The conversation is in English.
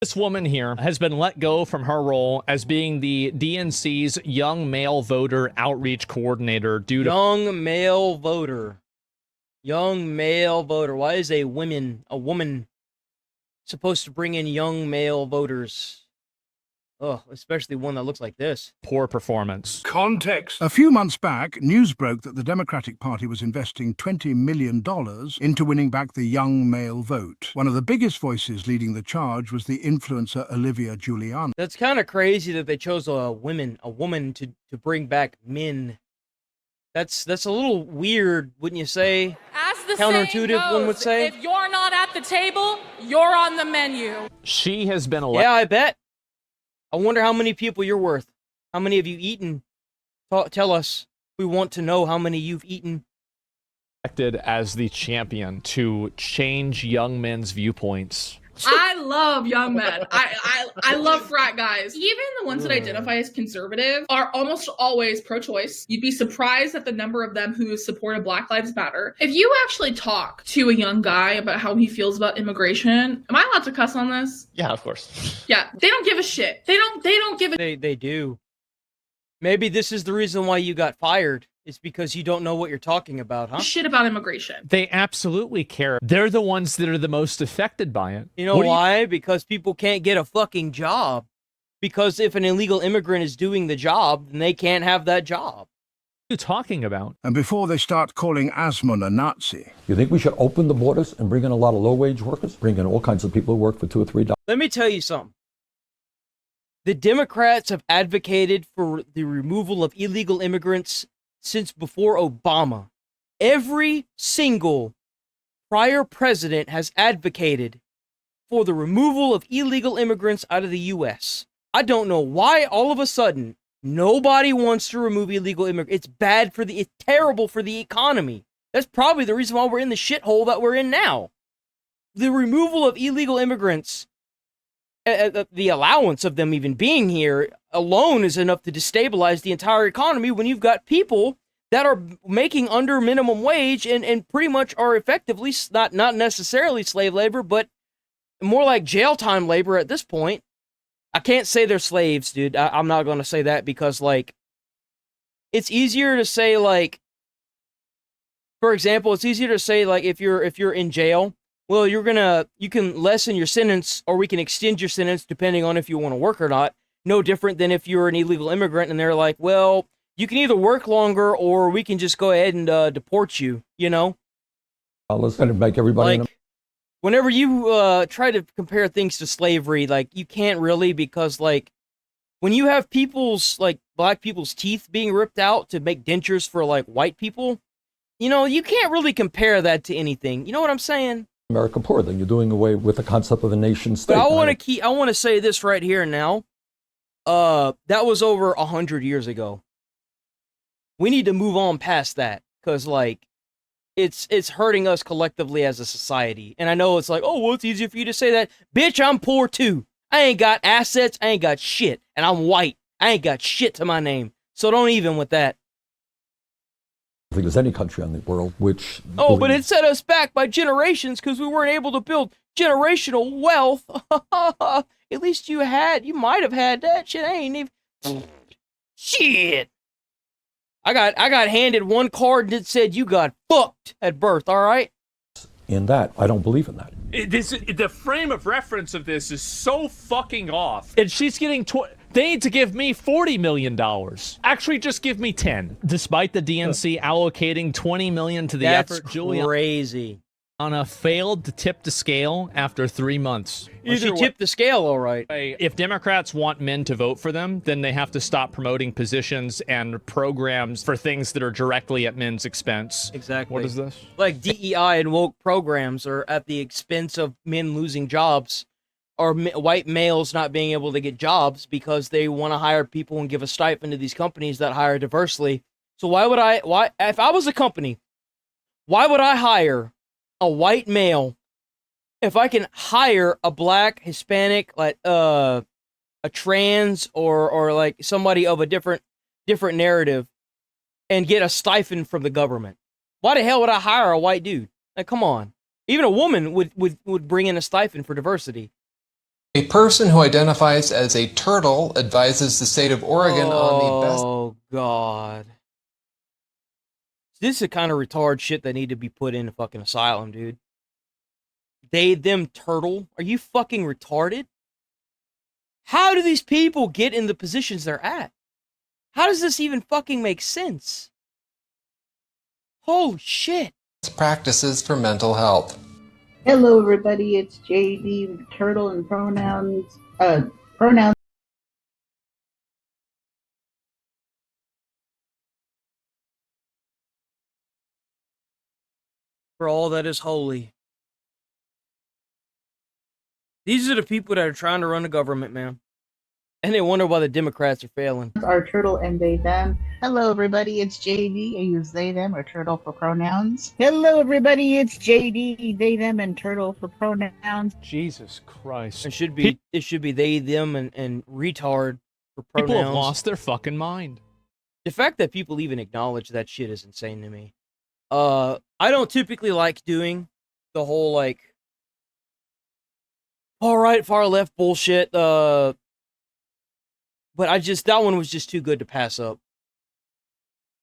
This woman here has been let go from her role as being the DNC's young male voter outreach coordinator due to young male voter. Young male voter. Why is a woman supposed to bring in young male voters? Oh, especially one that looks like this. poor performance. Context. A few months back, news broke that the Democratic Party was investing $20 million into winning back the young male vote. One of the biggest voices leading the charge was the influencer Olivia Giuliani. That's kind of crazy that they chose a woman to bring back men. That's a little weird, wouldn't you say? As the Counterintuitive, saying goes, one would say. if you're not at the table, you're on the menu. She has been elected. Yeah, I bet. I wonder how many people you're worth. How many have you eaten? Tell us. We want to know how many you've eaten. Elected as the champion to change young men's viewpoints. I love young men. I love frat guys. Even the ones that identify as conservative are almost always pro-choice. You'd be surprised at the number of them who support Black Lives Matter. If you actually talk to a young guy about how he feels about immigration, am I allowed to cuss on this? Yeah, of course. Yeah, they don't give a shit. They don't give a They do. Maybe this is the reason why you got fired. It's because you don't know what you're talking about, huh? shit about immigration. They absolutely care. They're the ones that are the most affected by it. You know why? Because people can't get a fucking job. Because if an illegal immigrant is doing the job, then they can't have that job. What are you talking about? And before they start calling Asmund a Nazi, You think we should open the borders and bring in a lot of low-wage workers? Bring in all kinds of people who work for $2 or $3. Let me tell you something. The Democrats have advocated for the removal of illegal immigrants since before Obama. Every single prior president has advocated for the removal of illegal immigrants out of the U.S. I don't know why all of a sudden nobody wants to remove illegal immigrants. It's terrible for the economy. That's probably the reason why we're in the shithole that we're in now. The removal of illegal immigrants, the allowance of them even being here alone is enough to destabilize the entire economy when you've got people that are making under minimum wage and pretty much are effectively not necessarily slave labor, but more like jail time labor at this point. I can't say they're slaves, dude. I'm not going to say that because, like, it's easier to say, like, for example, it's easier to say, like, if you're in jail, well, you can lessen your sentence or we can extend your sentence depending on if you want to work or not. No different than if you're an illegal immigrant and they're like, well, you can either work longer or we can just go ahead and deport you, you know? Let's kind of make everybody... Like, whenever you try to compare things to slavery, like, you can't really because, like, when you have people's, like, black people's teeth being ripped out to make dentures for, like, white people, you know, you can't really compare that to anything. You know what I'm saying? America poor, then you're doing away with the concept of a nation state. But I want to say this right here and now. That was over 100 years ago. We need to move on past that because, like, it's hurting us collectively as a society. And I know it's like, oh, well, it's easier for you to say that. Bitch, I'm poor too. I ain't got assets. I ain't got shit. And I'm white. I ain't got shit to my name. So don't even with that. I think there's any country on the world which... Oh, but it set us back by generations because we weren't able to build generational wealth. At least you might have had that shit. I ain't even... Shit. I got handed one card that said you got fucked at birth, all right? In that, I don't believe in that. The frame of reference of this is so fucking off. And she's getting... They need to give me $40 million. Actually, just give me 10. Despite the DNC allocating $20 million to the effort, crazy. Juliana failed to tip the scale after 3 months. She tipped the scale, all right. If Democrats want men to vote for them, then they have to stop promoting positions and programs for things that are directly at men's expense. Exactly. What is this? Like DEI and woke programs are at the expense of men losing jobs. Or white males not being able to get jobs because they want to hire people and give a stipend to these companies that hire diversely. So if I was a company, why would I hire a white male if I can hire a black, Hispanic, like a trans or like somebody of a different narrative and get a stipend from the government? Why the hell would I hire a white dude? Like, come on. Even a woman would bring in a stipend for diversity. A person who identifies as a turtle advises the state of Oregon on the best... Oh, God. This is the kind of retard shit that need to be put in a fucking asylum, dude. They, them, turtle? Are you fucking retarded? How do these people get in the positions they're at? How does this even fucking make sense? Holy shit. practices for mental health. Hello, everybody. It's JD, Turtle and Pronouns. Pronouns. For all that is holy. These are the people that are trying to run the government, man. And they wonder why the Democrats are failing. Are turtle and they, them. Hello, everybody. It's JD. I use they, them, or turtle for pronouns. Hello, everybody. It's JD, they, them, and turtle for pronouns. Jesus Christ. It should be they, them, and retard for pronouns. People have lost their fucking mind. The fact that people even acknowledge that shit is insane to me. I don't typically like doing the whole, like, far right, far left bullshit, but that one was just too good to pass up.